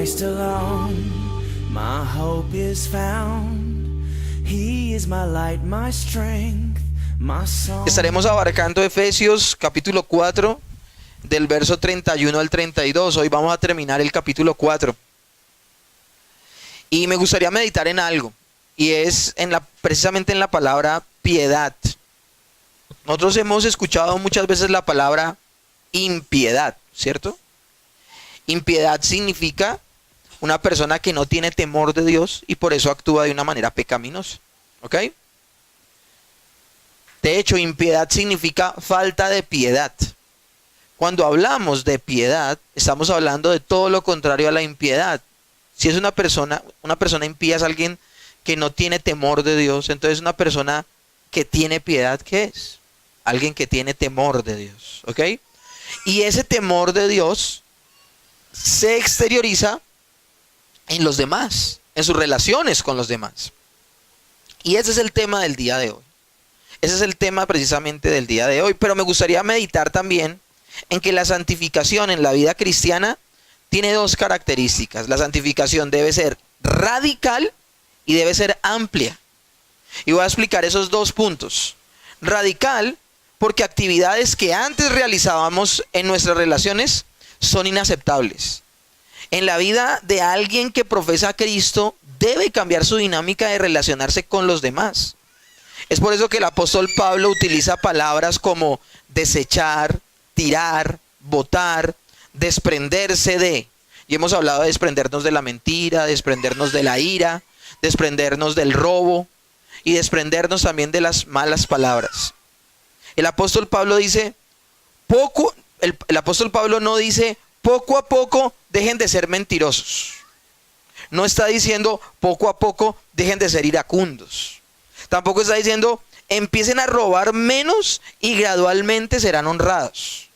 Christ alone, my hope is found. He is my light, my strength, my song. Estaremos abarcando Efesios capítulo 4 del verso 31 al 32. Hoy vamos a terminar el capítulo 4. Y me gustaría meditar en algo, y es precisamente en la palabra piedad. Nosotros hemos escuchado muchas veces la palabra impiedad, ¿cierto? Impiedad significa una persona que no tiene temor de Dios y por eso actúa de una manera pecaminosa, ¿ok? De hecho, impiedad significa falta de piedad. Cuando hablamos de piedad, estamos hablando de todo lo contrario a la impiedad. Si es una persona impía es alguien que no tiene temor de Dios. Entonces una persona que tiene piedad, ¿qué es? Alguien que tiene temor de Dios, ¿ok? Y ese temor de Dios se exterioriza en los demás, en sus relaciones con los demás. Y ese es el tema del día de hoy. Ese es el tema precisamente del día de hoy. Pero me gustaría meditar también en que la santificación en la vida cristiana tiene dos características. La santificación debe ser radical y debe ser amplia. Y voy a explicar esos dos puntos. Radical, porque actividades que antes realizábamos en nuestras relaciones son inaceptables. En la vida de alguien que profesa a Cristo debe cambiar su dinámica de relacionarse con los demás. Es por eso que el apóstol Pablo utiliza palabras como desechar, tirar, botar, desprenderse de. Y hemos hablado de desprendernos de la mentira, desprendernos de la ira, desprendernos del robo y desprendernos también de las malas palabras. El apóstol Pablo dice, el apóstol Pablo no dice, poco a poco dejen de ser mentirosos. No está diciendo, poco a poco dejen de ser iracundos. Tampoco está diciendo, empiecen a robar menos y gradualmente serán honrados.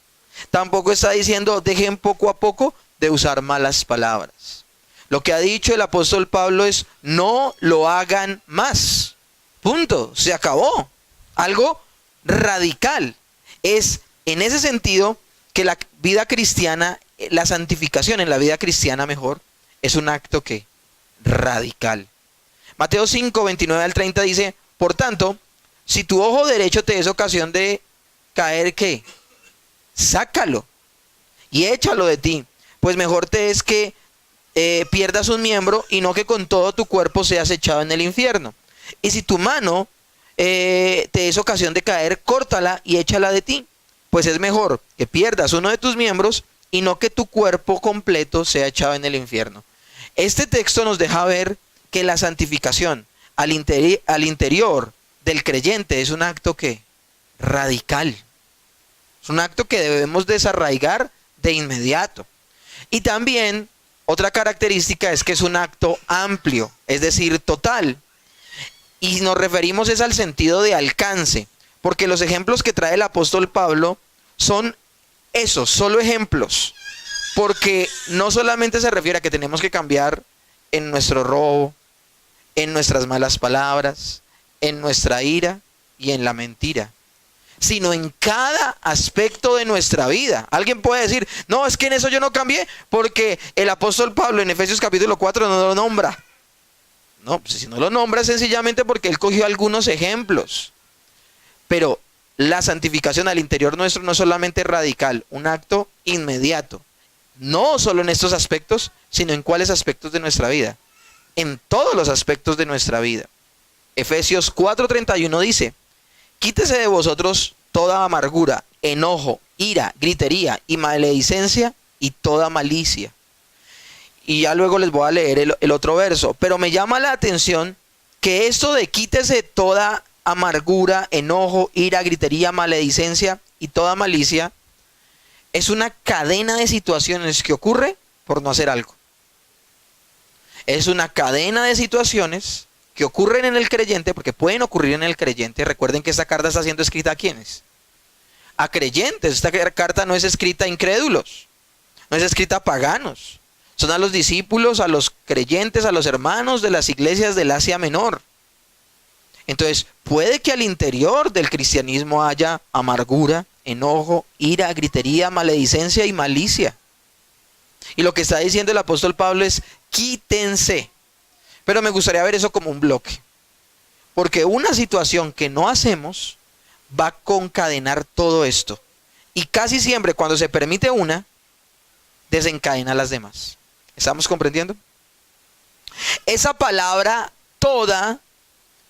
Tampoco está diciendo, dejen poco a poco de usar malas palabras. Lo que ha dicho el apóstol Pablo es, no lo hagan más. Punto, se acabó. Algo radical. Es en ese sentido que la vida cristiana, la santificación en la vida cristiana mejor, es un acto que radical. Mateo 5, 29 al 30 dice, por tanto, si tu ojo derecho te es ocasión de caer, ¿qué? Sácalo y échalo de ti, pues mejor te es que pierdas un miembro y no que con todo tu cuerpo seas echado en el infierno. Y si tu mano te es ocasión de caer, córtala y échala de ti, pues es mejor que pierdas uno de tus miembros y no que tu cuerpo completo sea echado en el infierno. Este texto nos deja ver que la santificación al interior del creyente es un acto que radical. Es un acto que debemos desarraigar de inmediato. Y también otra característica es que es un acto amplio, es decir, total. Y nos referimos es al sentido de alcance, porque los ejemplos que trae el apóstol Pablo son esos, solo ejemplos. Porque no solamente se refiere a que tenemos que cambiar en nuestro robo, en nuestras malas palabras, en nuestra ira y en la mentira, sino en cada aspecto de nuestra vida. Alguien puede decir, no, es que en eso yo no cambié, porque el apóstol Pablo en Efesios capítulo 4 no lo nombra. No, pues si no lo nombra es sencillamente porque él cogió algunos ejemplos. Pero la santificación al interior nuestro no es solamente radical, un acto inmediato. No solo en estos aspectos, sino en cuáles aspectos de nuestra vida. En todos los aspectos de nuestra vida. Efesios 4:31 dice, quítese de vosotros toda amargura, enojo, ira, gritería y maledicencia y toda malicia. Y ya luego les voy a leer el otro verso. Pero me llama la atención que esto de quítese toda amargura, enojo, ira, gritería, maledicencia y toda malicia es una cadena de situaciones que ocurre por no hacer algo. Es una cadena de situaciones que ocurren en el creyente, porque pueden ocurrir en el creyente. Recuerden que esta carta está siendo escrita ¿a quiénes? A creyentes. Esta carta no es escrita a incrédulos, no es escrita a paganos. Son a los discípulos, a los creyentes, a los hermanos de las iglesias del Asia Menor. Entonces, puede que al interior del cristianismo haya amargura, enojo, ira, gritería, maledicencia y malicia. Y lo que está diciendo el apóstol Pablo es quítense. Pero me gustaría ver eso como un bloque. Porque una situación que no hacemos va a concadenar todo esto. Y casi siempre cuando se permite una, desencadena las demás. ¿Estamos comprendiendo? Esa palabra toda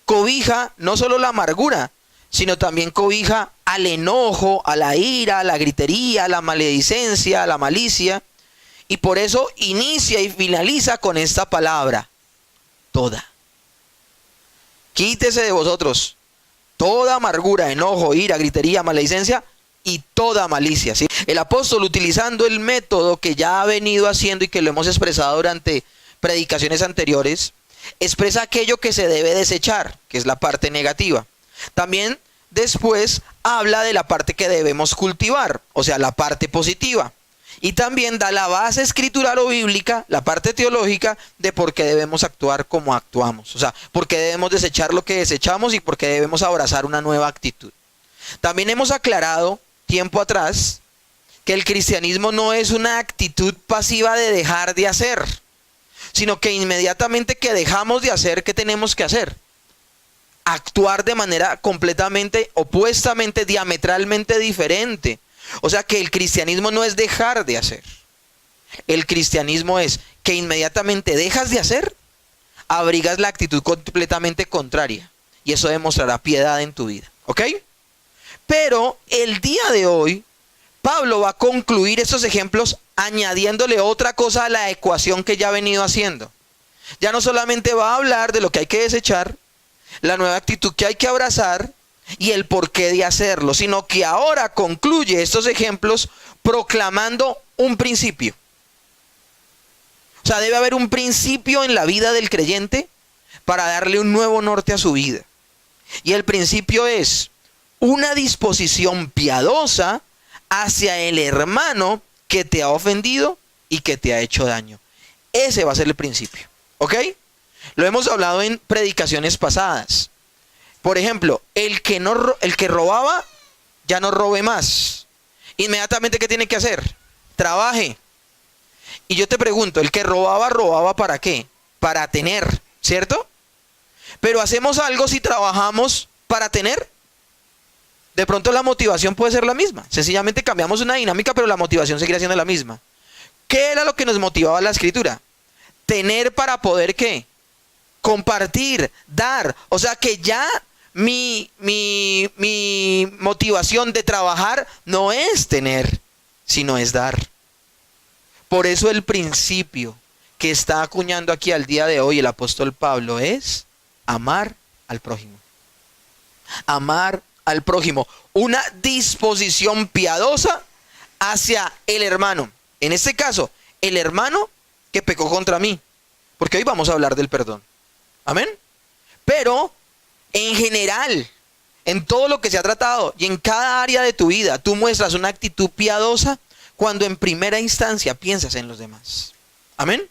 cobija no solo la amargura, sino también cobija al enojo, a la ira, a la gritería, a la maledicencia, a la malicia. Y por eso inicia y finaliza con esta palabra, toda. Quítese de vosotros toda amargura, enojo, ira, gritería, maledicencia y toda malicia. ¿Sí? El apóstol, utilizando el método que ya ha venido haciendo y que lo hemos expresado durante predicaciones anteriores, expresa aquello que se debe desechar, que es la parte negativa. También después habla de la parte que debemos cultivar, o sea, la parte positiva. Y también da la base escritural o bíblica, la parte teológica de por qué debemos actuar como actuamos. O sea, por qué debemos desechar lo que desechamos y por qué debemos abrazar una nueva actitud. También hemos aclarado tiempo atrás que el cristianismo no es una actitud pasiva de dejar de hacer, sino que inmediatamente que dejamos de hacer, ¿qué tenemos que hacer? Actuar de manera completamente, opuestamente, diametralmente diferente. O sea que el cristianismo no es dejar de hacer. El cristianismo es que inmediatamente dejas de hacer, abrigas la actitud completamente contraria. Y eso demostrará piedad en tu vida. ¿Ok? Pero el día de hoy, Pablo va a concluir estos ejemplos añadiéndole otra cosa a la ecuación que ya ha venido haciendo. Ya no solamente va a hablar de lo que hay que desechar, la nueva actitud que hay que abrazar y el porqué de hacerlo, sino que ahora concluye estos ejemplos proclamando un principio. O sea, debe haber un principio en la vida del creyente para darle un nuevo norte a su vida. Y el principio es una disposición piadosa hacia el hermano que te ha ofendido y que te ha hecho daño. Ese va a ser el principio. ¿Ok? Lo hemos hablado en predicaciones pasadas. Por ejemplo, el que robaba, ya no robe más. Inmediatamente, ¿qué tiene que hacer? Trabaje. Y yo te pregunto, el que robaba ¿para qué? Para tener, ¿cierto? Pero hacemos algo si trabajamos para tener. De pronto la motivación puede ser la misma. Sencillamente cambiamos una dinámica, pero la motivación seguirá siendo la misma. ¿Qué era lo que nos motivaba la escritura? Tener para poder, ¿qué? Compartir, dar. O sea que ya mi motivación de trabajar no es tener, sino es dar. Por eso el principio que está acuñando aquí al día de hoy el apóstol Pablo es amar al prójimo. Amar al prójimo. Una disposición piadosa hacia el hermano. En este caso, el hermano que pecó contra mí. Porque hoy vamos a hablar del perdón. Amén. Pero en general, en todo lo que se ha tratado y en cada área de tu vida, tú muestras una actitud piadosa cuando en primera instancia piensas en los demás. Amén.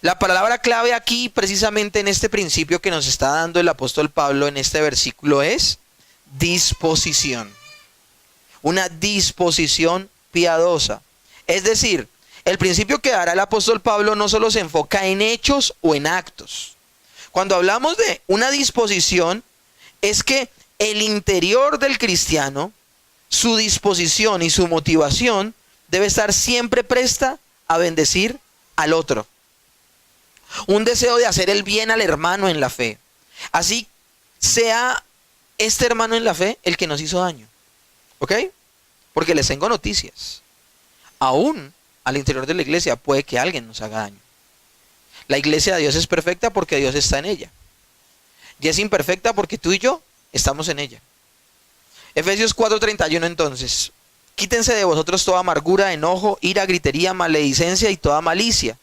La palabra clave aquí, precisamente en este principio que nos está dando el apóstol Pablo en este versículo, es disposición. Una disposición piadosa. Es decir, el principio que dará el apóstol Pablo no solo se enfoca en hechos o en actos. Cuando hablamos de una disposición, es que el interior del cristiano, su disposición y su motivación debe estar siempre presta a bendecir al otro. Un deseo de hacer el bien al hermano en la fe. Así sea este hermano en la fe el que nos hizo daño. ¿Ok? Porque les tengo noticias. Aún al interior de la iglesia puede que alguien nos haga daño. La iglesia de Dios es perfecta porque Dios está en ella. Y es imperfecta porque tú y yo estamos en ella. Efesios 4:31 entonces. Quítense de vosotros toda amargura, enojo, ira, gritería, maledicencia y toda malicia.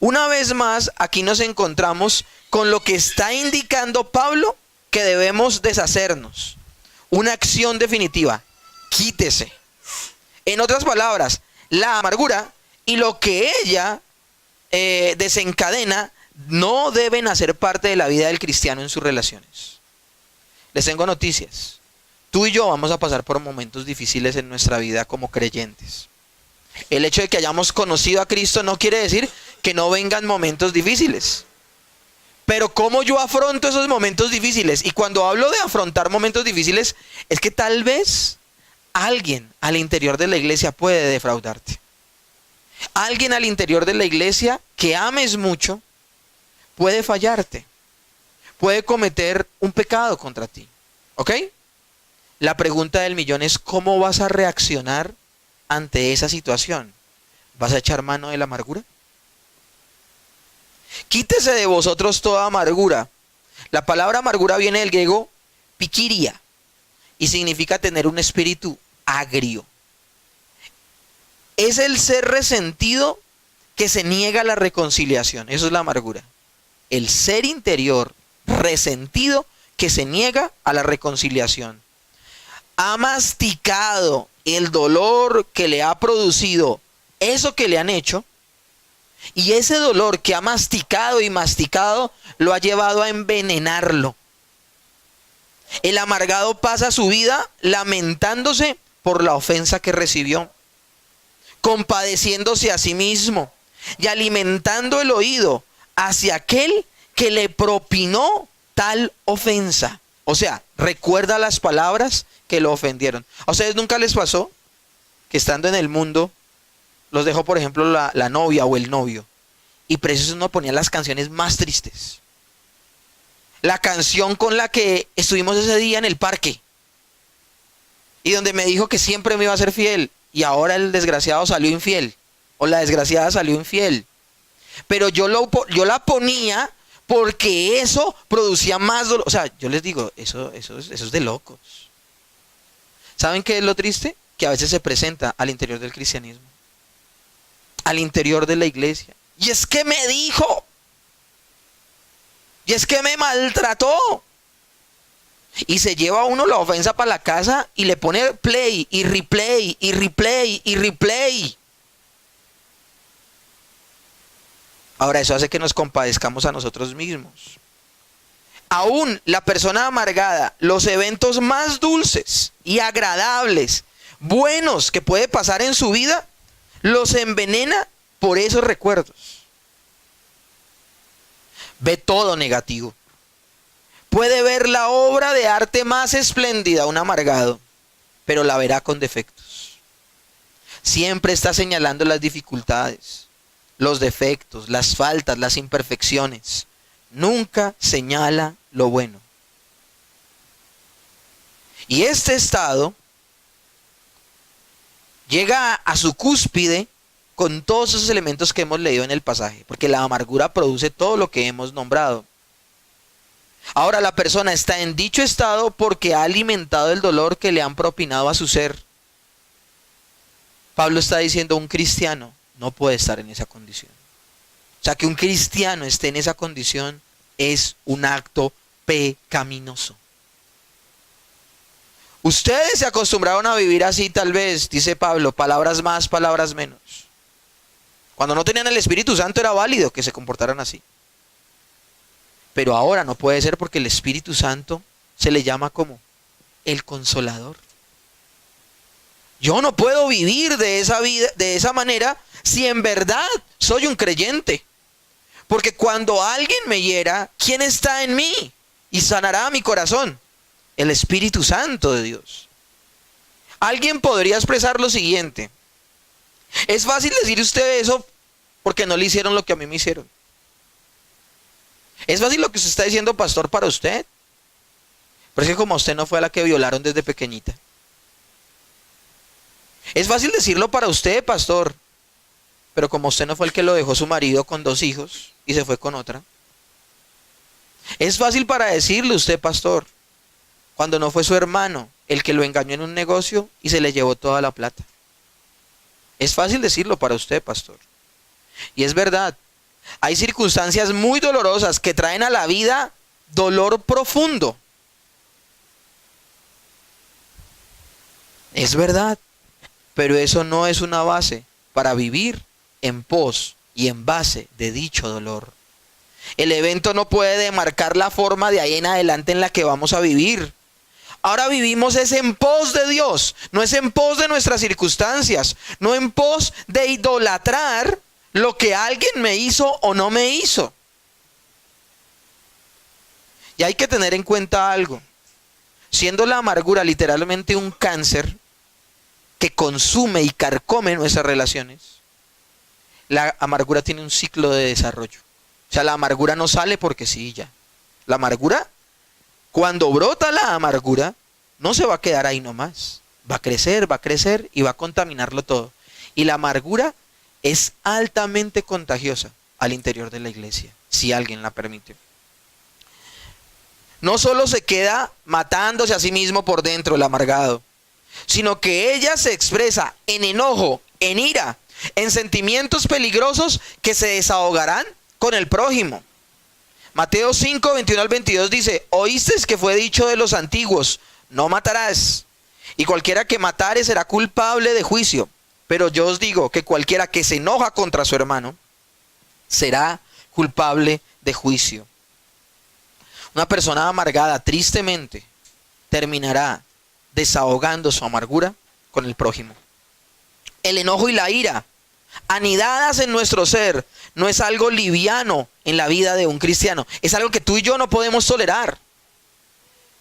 Una vez más, aquí nos encontramos con lo que está indicando Pablo que debemos deshacernos. Una acción definitiva. Quítese. En otras palabras, la amargura y lo que ella desencadena no deben hacer parte de la vida del cristiano en sus relaciones. Les tengo noticias. Tú y yo vamos a pasar por momentos difíciles en nuestra vida como creyentes. El hecho de que hayamos conocido a Cristo no quiere decir que no vengan momentos difíciles. Pero ¿cómo yo afronto esos momentos difíciles? Y cuando hablo de afrontar momentos difíciles, es que tal vez alguien al interior de la iglesia puede defraudarte. Alguien al interior de la iglesia que ames mucho puede fallarte. Puede cometer un pecado contra ti. ¿Ok? La pregunta del millón es: ¿cómo vas a reaccionar ante esa situación? ¿Vas a echar mano de la amargura? Quítese de vosotros toda amargura. La palabra amargura viene del griego pikiria y significa tener un espíritu agrio. Es el ser resentido que se niega a la reconciliación. Eso es la amargura. El ser interior resentido que se niega a la reconciliación. Ha masticado el dolor que le ha producido eso que le han hecho, y ese dolor que ha masticado y masticado lo ha llevado a envenenarlo. El amargado pasa su vida lamentándose por la ofensa que recibió, compadeciéndose a sí mismo y alimentando el oído hacia aquel que le propinó tal ofensa. O sea, recuerda las palabras que lo ofendieron. ¿A ustedes nunca les pasó que estando en el mundo los dejó, por ejemplo, la novia o el novio, y preciso uno ponía las canciones más tristes? La canción con la que estuvimos ese día en el parque y donde me dijo que siempre me iba a ser fiel, y ahora el desgraciado salió infiel, o la desgraciada salió infiel. Pero yo la ponía porque eso producía más dolor. O sea, yo les digo, eso es de locos. ¿Saben qué es lo triste? Que a veces se presenta al interior del cristianismo, al interior de la iglesia. Y es que me dijo, y es que me maltrató. Y se lleva uno la ofensa para la casa y le pone play y replay y replay y replay. Ahora, eso hace que nos compadezcamos a nosotros mismos. Aún la persona amargada, los eventos más dulces y agradables, buenos que puede pasar en su vida, los envenena por esos recuerdos. Ve todo negativo. Puede ver la obra de arte más espléndida, un amargado, pero la verá con defectos. Siempre está señalando las dificultades, los defectos, las faltas, las imperfecciones. Nunca señala lo bueno. Y este estado llega a su cúspide con todos esos elementos que hemos leído en el pasaje, porque la amargura produce todo lo que hemos nombrado. Ahora, la persona está en dicho estado porque ha alimentado el dolor que le han propinado a su ser. Pablo está diciendo: un cristiano no puede estar en esa condición. O sea, que un cristiano esté en esa condición es un acto pecaminoso. Ustedes se acostumbraron a vivir así, tal vez, dice Pablo, palabras más, palabras menos. Cuando no tenían el Espíritu Santo era válido que se comportaran así. Pero ahora no puede ser, porque el Espíritu Santo se le llama como el Consolador. Yo no puedo vivir de esa vida, de esa manera, si en verdad soy un creyente. Porque cuando alguien me hiera, ¿quién está en mí y sanará mi corazón? El Espíritu Santo de Dios. Alguien podría expresar lo siguiente: es fácil decir usted eso porque no le hicieron lo que a mí me hicieron. Es fácil lo que usted está diciendo, pastor, para usted. Pero es que como a usted no fue a la que violaron desde pequeñita. Es fácil decirlo para usted, pastor, pero como usted no fue el que lo dejó su marido con 2 hijos y se fue con otra. Es fácil para decirle usted, pastor, cuando no fue su hermano el que lo engañó en un negocio y se le llevó toda la plata. Es fácil decirlo para usted, pastor. Y es verdad, hay circunstancias muy dolorosas que traen a la vida dolor profundo. Es verdad, pero eso no es una base para vivir en pos y en base de dicho dolor. El evento no puede demarcar la forma de ahí en adelante en la que vamos a vivir. Ahora vivimos es en pos de Dios, no es en pos de nuestras circunstancias, no en pos de idolatrar lo que alguien me hizo o no me hizo. Y hay que tener en cuenta algo. Siendo la amargura literalmente un cáncer que consume y carcome nuestras relaciones, la amargura tiene un ciclo de desarrollo. O sea, la amargura no sale porque sí, ya. La amargura, cuando brota la amargura, no se va a quedar ahí nomás. Va a crecer y va a contaminarlo todo. Y la amargura es altamente contagiosa al interior de la iglesia, si alguien la permite. No solo se queda matándose a sí mismo por dentro el amargado, sino que ella se expresa en enojo, en ira, en sentimientos peligrosos que se desahogarán con el prójimo. Mateo 5, 21 al 22 dice: oísteis que fue dicho de los antiguos, no matarás, y cualquiera que matare será culpable de juicio. Pero yo os digo que cualquiera que se enoja contra su hermano será culpable de juicio. Una persona amargada, tristemente, terminará desahogando su amargura con el prójimo. El enojo y la ira, anidadas en nuestro ser, no es algo liviano en la vida de un cristiano. Es algo que tú y yo no podemos tolerar.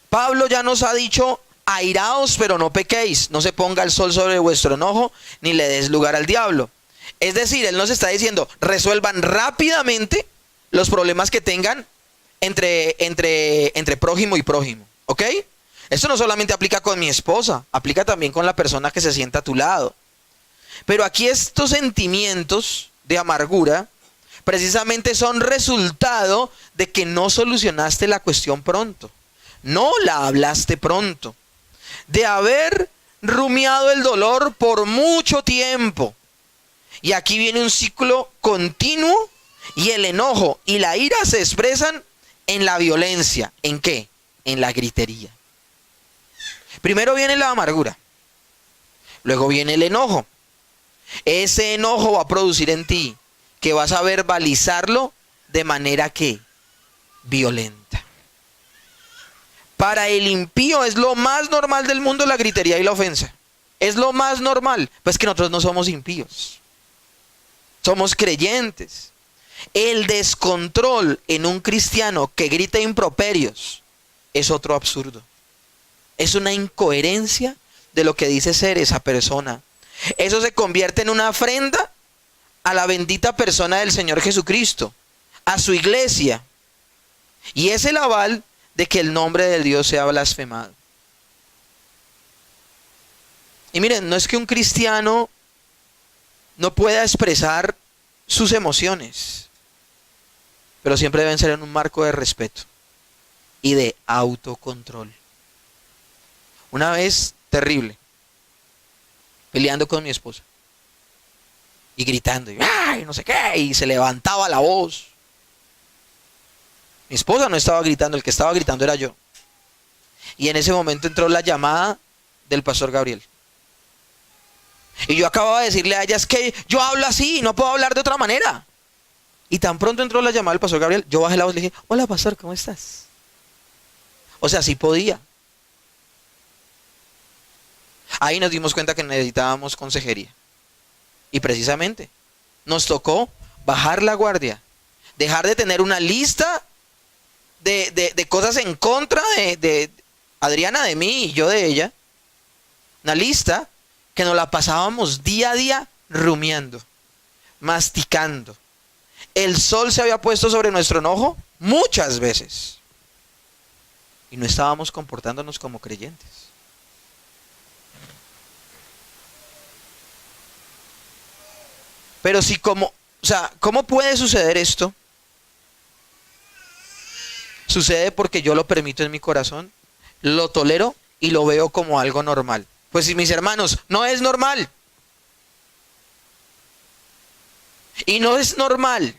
Pablo ya nos ha dicho: airaos, pero no pequéis. No se ponga el sol sobre vuestro enojo, ni le des lugar al diablo. Es decir, él nos está diciendo: resuelvan rápidamente los problemas que tengan entre prójimo y prójimo, ¿ok? Esto no solamente aplica con mi esposa, aplica también con la persona que se sienta a tu lado. Pero aquí estos sentimientos de amargura precisamente son resultado de que no solucionaste la cuestión pronto, no la hablaste pronto, de haber rumiado el dolor por mucho tiempo. Y aquí viene un ciclo continuo, y el enojo y la ira se expresan en la violencia. ¿En qué? En la gritería. Primero viene la amargura, luego viene el enojo. Ese enojo va a producir en ti que vas a verbalizarlo de manera que violenta. Para el impío es lo más normal del mundo la gritería y la ofensa. Es lo más normal. Pues que nosotros no somos impíos, somos creyentes. El descontrol en un cristiano que grita improperios es otro absurdo. Es una incoherencia de lo que dice ser esa persona. Eso se convierte en una afrenta a la bendita persona del Señor Jesucristo, a su iglesia. Y es el aval de que el nombre de Dios sea blasfemado. Y miren, no es que un cristiano no pueda expresar sus emociones, pero siempre deben ser en un marco de respeto y de autocontrol. Una vez, terrible, peleando con mi esposa y gritando, y ¡ay! No sé qué, y se levantaba la voz. Mi esposa no estaba gritando, el que estaba gritando era yo. Y en ese momento entró la llamada del pastor Gabriel. Y yo acababa de decirle a ella: es que yo hablo así, no puedo hablar de otra manera. Y tan pronto entró la llamada del pastor Gabriel, yo bajé la voz y le dije: hola pastor, ¿cómo estás? O sea, sí podía. Ahí nos dimos cuenta que necesitábamos consejería. Y precisamente nos tocó bajar la guardia, dejar de tener una lista de cosas en contra de Adriana, de mí y yo de ella. Una lista que nos la pasábamos día a día rumiando, masticando. El sol se había puesto sobre nuestro enojo muchas veces y no estábamos comportándonos como creyentes. Pero si ¿cómo puede suceder esto? Sucede porque yo lo permito en mi corazón, lo tolero y lo veo como algo normal. Pues si mis hermanos, no es normal. Y no es normal.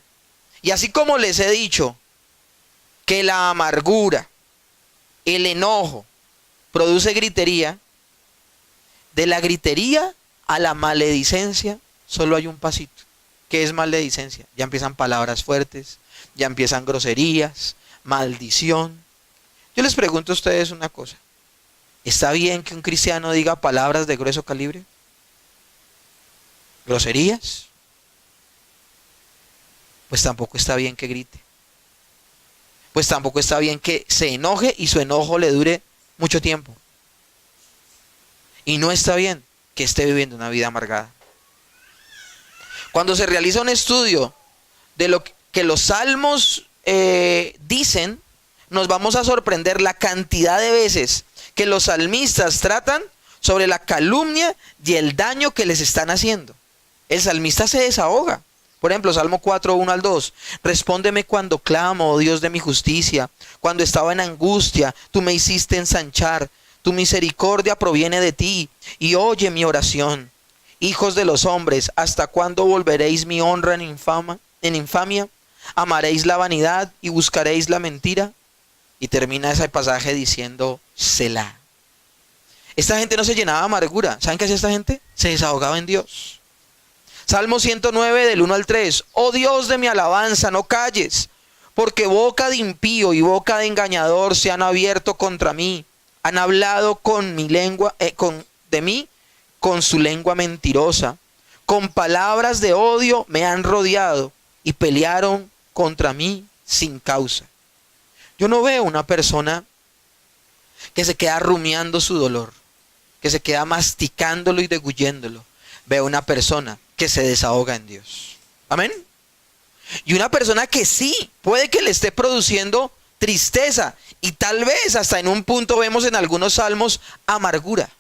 Y así como les he dicho que la amargura, el enojo, produce gritería, de la gritería a la maledicencia solo hay un pasito. ¿Qué es maledicencia? Ya empiezan palabras fuertes, ya empiezan groserías, maldición. Yo les pregunto a ustedes una cosa. ¿Está bien que un cristiano diga palabras de grueso calibre? ¿Groserías? Pues tampoco está bien que grite. Pues tampoco está bien que se enoje y su enojo le dure mucho tiempo. Y no está bien que esté viviendo una vida amargada. Cuando se realiza un estudio de lo que los salmos dicen, nos vamos a sorprender la cantidad de veces que los salmistas tratan sobre la calumnia y el daño que les están haciendo. El salmista se desahoga. Por ejemplo, Salmo 4, 1 al 2. Respóndeme cuando clamo, oh Dios de mi justicia. Cuando estaba en angustia, tú me hiciste ensanchar. Tu misericordia proviene de ti y oye mi oración. Hijos de los hombres, ¿hasta cuándo volveréis mi honra en infamia? ¿Amaréis la vanidad y buscaréis la mentira? Y termina ese pasaje diciendo, Selah. Esta gente no se llenaba de amargura. ¿Saben qué hacía esta gente? Se desahogaba en Dios. Salmo 109 del 1 al 3. Oh Dios de mi alabanza, no calles, porque boca de impío y boca de engañador se han abierto contra mí. Han hablado con mi lengua, de mí con su lengua mentirosa. Con palabras de odio me han rodeado y pelearon contra mí sin causa. Yo no veo una persona que se queda rumiando su dolor, que se queda masticándolo y deguyéndolo. Veo una persona que se desahoga en Dios. Amén. Y una persona que sí, puede que le esté produciendo tristeza y tal vez hasta en un punto vemos en algunos salmos amargura.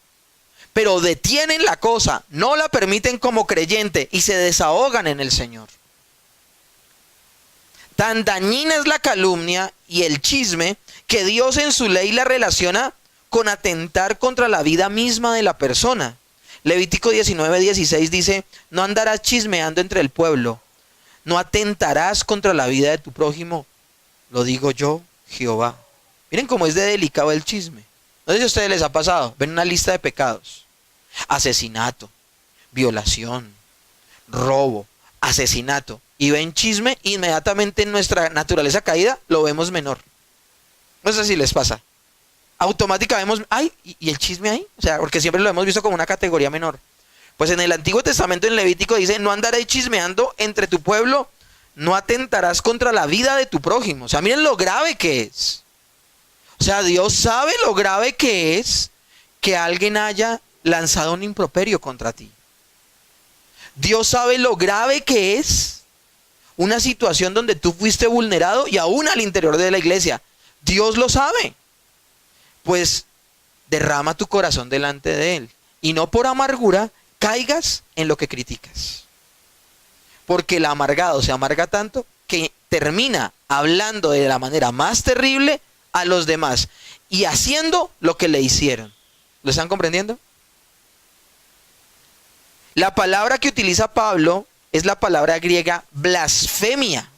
Pero detienen la cosa, no la permiten como creyente y se desahogan en el Señor. Tan dañina es la calumnia y el chisme que Dios en su ley la relaciona con atentar contra la vida misma de la persona. Levítico 19:16 dice, no andarás chismeando entre el pueblo, no atentarás contra la vida de tu prójimo, lo digo yo, Jehová. Miren cómo es de delicado el chisme. No sé si a ustedes les ha pasado, ven una lista de pecados: asesinato, violación, robo, asesinato, y ven chisme, inmediatamente en nuestra naturaleza caída lo vemos menor. No sé si les pasa. Automáticamente vemos, ay, ¿y el chisme ahí? O sea, porque siempre lo hemos visto como una categoría menor. Pues en el Antiguo Testamento, en Levítico, dice, no andarás chismeando entre tu pueblo, no atentarás contra la vida de tu prójimo. O sea, miren lo grave que es. O sea, Dios sabe lo grave que es que alguien haya lanzado un improperio contra ti. Dios sabe lo grave que es una situación donde tú fuiste vulnerado y aún al interior de la iglesia. Dios lo sabe. Pues derrama tu corazón delante de Él y no por amargura caigas en lo que criticas. Porque el amargado se amarga tanto que termina hablando de la manera más terrible a los demás y haciendo lo que le hicieron. ¿Lo están comprendiendo? La palabra que utiliza Pablo es la palabra griega blasfemia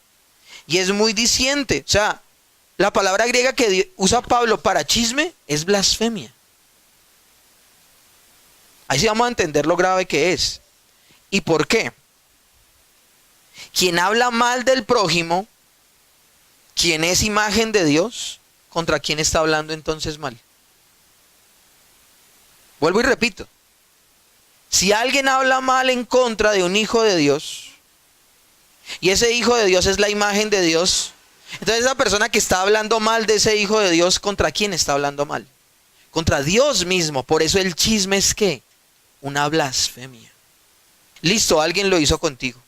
y es muy diciente. O sea, la palabra griega que usa Pablo para chisme es blasfemia. Ahí sí vamos a entender lo grave que es. ¿Y por qué? Quien habla mal del prójimo, quien es imagen de Dios, ¿contra quién está hablando entonces mal? Vuelvo y repito. Si alguien habla mal en contra de un hijo de Dios, y ese hijo de Dios es la imagen de Dios, entonces esa persona que está hablando mal de ese hijo de Dios, ¿contra quién está hablando mal? Contra Dios mismo. Por eso el chisme es ¿qué? Una blasfemia. Listo, alguien lo hizo contigo.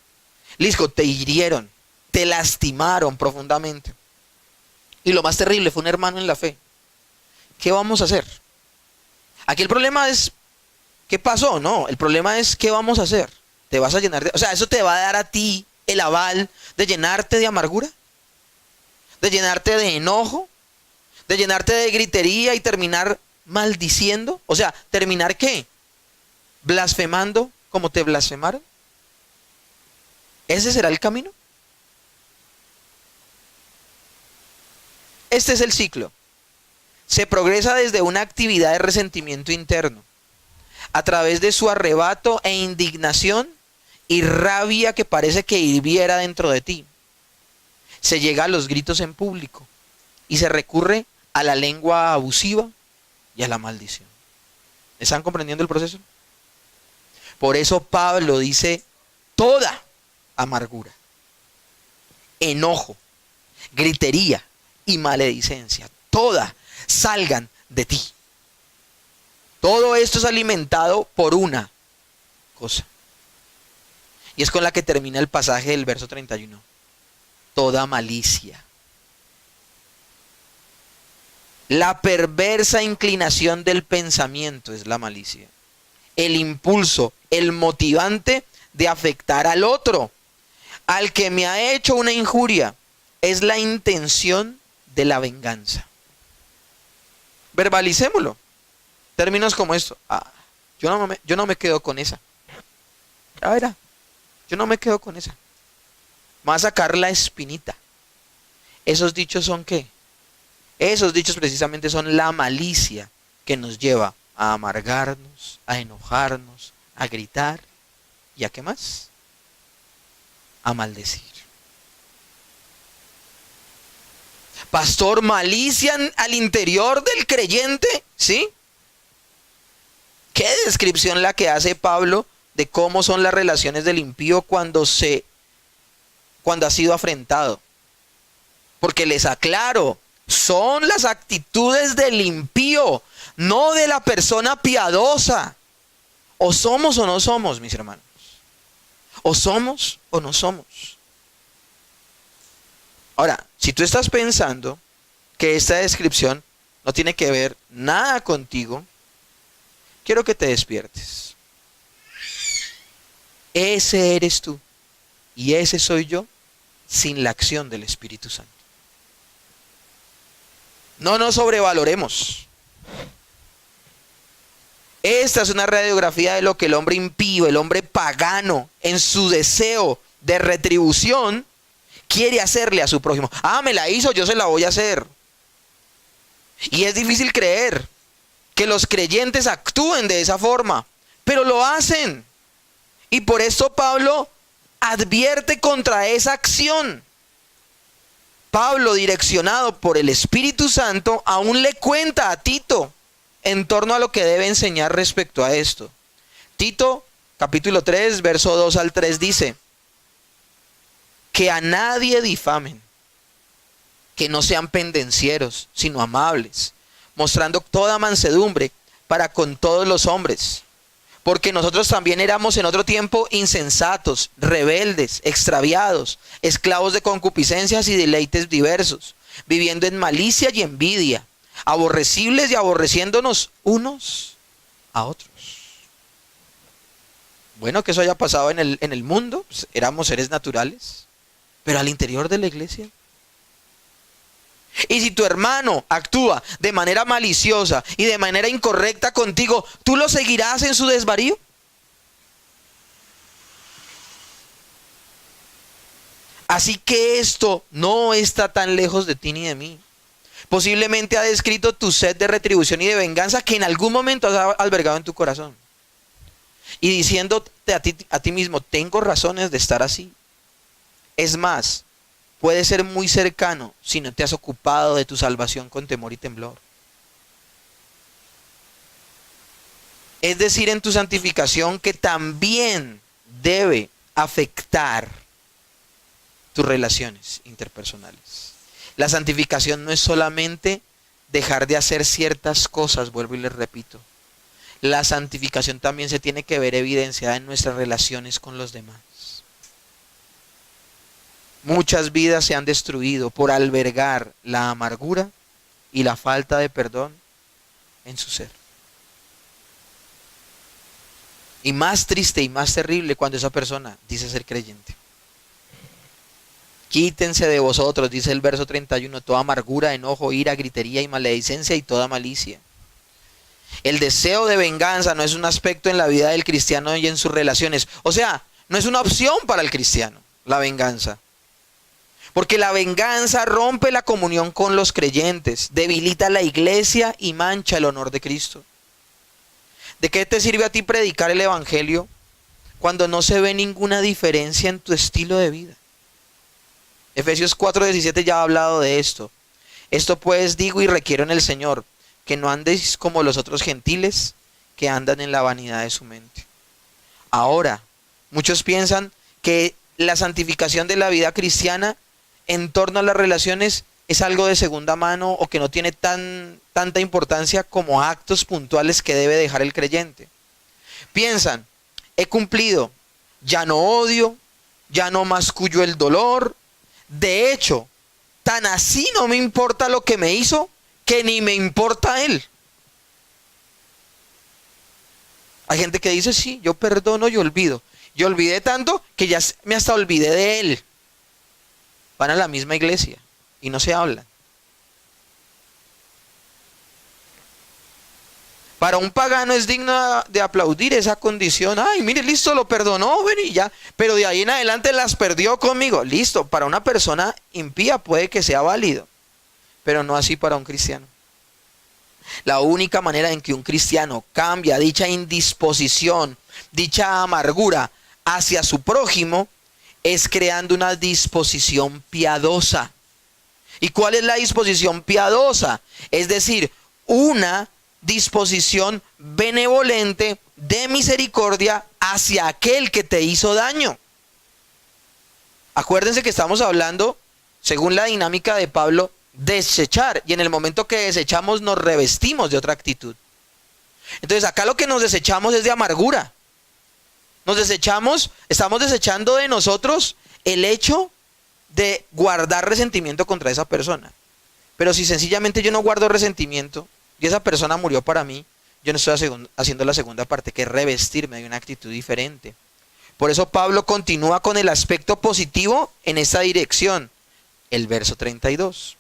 Listo, te hirieron, te lastimaron profundamente. Y lo más terrible, fue un hermano en la fe. ¿Qué vamos a hacer? Aquí el problema es, ¿qué pasó? No, el problema es, ¿qué vamos a hacer? ¿Te vas a llenar de...? O sea, ¿eso te va a dar a ti el aval de llenarte de amargura? ¿De llenarte de enojo? ¿De llenarte de gritería y terminar maldiciendo? O sea, ¿terminar qué? ¿Blasfemando como te blasfemaron? ¿Ese será el camino? Este es el ciclo. Se progresa desde una actividad de resentimiento interno, a través de su arrebato e indignación y rabia que parece que hirviera dentro de ti. Se llega a los gritos en público y se recurre a la lengua abusiva, y a la maldición. ¿Están comprendiendo el proceso? Por eso Pablo dice toda amargura, enojo, gritería y maledicencia, toda salgan de ti. Todo esto es alimentado por una cosa. Y es con la que termina el pasaje del verso 31. Toda malicia. La perversa inclinación del pensamiento es la malicia. El impulso, el motivante de afectar al otro, al que me ha hecho una injuria, es la intención de la venganza. Verbalicémoslo. Términos como esto. Yo no me quedo con esa. Ya verá. Yo no me quedo con esa. Me va a sacar la espinita. ¿Esos dichos son qué? Esos dichos precisamente son la malicia que nos lleva a amargarnos, a enojarnos, a gritar y a qué más? A maldecir. Pastor, malicia al interior del creyente, ¿sí? ¿Qué descripción la que hace Pablo de cómo son las relaciones del impío cuando ha sido afrentado? Porque les aclaro, son las actitudes del impío, no de la persona piadosa. O somos o no somos, mis hermanos. O somos o no somos. Ahora, si tú estás pensando que esta descripción no tiene que ver nada contigo, quiero que te despiertes. Ese eres tú y ese soy yo sin la acción del Espíritu Santo. No nos sobrevaloremos. Esta es una radiografía de lo que el hombre impío, el hombre pagano, en su deseo de retribución, quiere hacerle a su prójimo. Me la hizo, yo se la voy a hacer. Y es difícil creer que los creyentes actúen de esa forma, pero lo hacen. Y por esto Pablo advierte contra esa acción. Pablo, direccionado por el Espíritu Santo, aún le cuenta a Tito en torno a lo que debe enseñar respecto a esto. Tito, capítulo 3, verso 2 al 3 dice: que a nadie difamen, que no sean pendencieros, sino amables, mostrando toda mansedumbre para con todos los hombres. Porque nosotros también éramos en otro tiempo insensatos, rebeldes, extraviados, esclavos de concupiscencias y deleites diversos, viviendo en malicia y envidia, aborrecibles y aborreciéndonos unos a otros. Bueno, que eso haya pasado en el mundo, pues éramos seres naturales, pero al interior de la iglesia. Y si tu hermano actúa de manera maliciosa y de manera incorrecta contigo, ¿tú lo seguirás en su desvarío? Así que esto no está tan lejos de ti ni de mí. Posiblemente ha descrito tu sed de retribución y de venganza que en algún momento has albergado en tu corazón. Y diciéndote a ti mismo, tengo razones de estar así. Es más, puede ser muy cercano si no te has ocupado de tu salvación con temor y temblor. Es decir, en tu santificación que también debe afectar tus relaciones interpersonales. La santificación no es solamente dejar de hacer ciertas cosas, vuelvo y les repito. La santificación también se tiene que ver evidenciada en nuestras relaciones con los demás. Muchas vidas se han destruido por albergar la amargura y la falta de perdón en su ser. Y más triste y más terrible cuando esa persona dice ser creyente. Quítense de vosotros, dice el verso 31, toda amargura, enojo, ira, gritería y maledicencia y toda malicia. El deseo de venganza no es un aspecto en la vida del cristiano y en sus relaciones. O sea, no es una opción para el cristiano, la venganza. Porque la venganza rompe la comunión con los creyentes, debilita la iglesia y mancha el honor de Cristo. ¿De qué te sirve a ti predicar el evangelio cuando no se ve ninguna diferencia en tu estilo de vida? Efesios 4:17 ya ha hablado de esto. Esto pues digo y requiero en el Señor, que no andéis como los otros gentiles que andan en la vanidad de su mente. Ahora, muchos piensan que la santificación de la vida cristiana en torno a las relaciones es algo de segunda mano o que no tiene tanta importancia como actos puntuales que debe dejar el creyente. Piensan, he cumplido, ya no odio, ya no mascullo el dolor. De hecho, tan así no me importa lo que me hizo que ni me importa él. Hay gente que dice, sí, yo perdono y olvido. Yo olvidé tanto que ya me hasta olvidé de él. Van a la misma iglesia y no se hablan. Para un pagano es digno de aplaudir esa condición. Ay, mire, listo, lo perdonó, bueno, y ya. Pero de ahí en adelante las perdió conmigo. Listo, para una persona impía puede que sea válido, pero no así para un cristiano. La única manera en que un cristiano cambia dicha indisposición, dicha amargura hacia su prójimo, es creando una disposición piadosa. ¿Y cuál es la disposición piadosa? Es decir, una disposición benevolente de misericordia hacia aquel que te hizo daño. Acuérdense que estamos hablando, según la dinámica de Pablo, desechar, y en el momento que desechamos nos revestimos de otra actitud. Entonces acá lo que nos desechamos es de amargura. Nos desechamos, estamos desechando de nosotros el hecho de guardar resentimiento contra esa persona. Pero si sencillamente yo no guardo resentimiento y esa persona murió para mí, yo no estoy haciendo la segunda parte, que es revestirme de una actitud diferente. Por eso Pablo continúa con el aspecto positivo en esta dirección. El verso 32.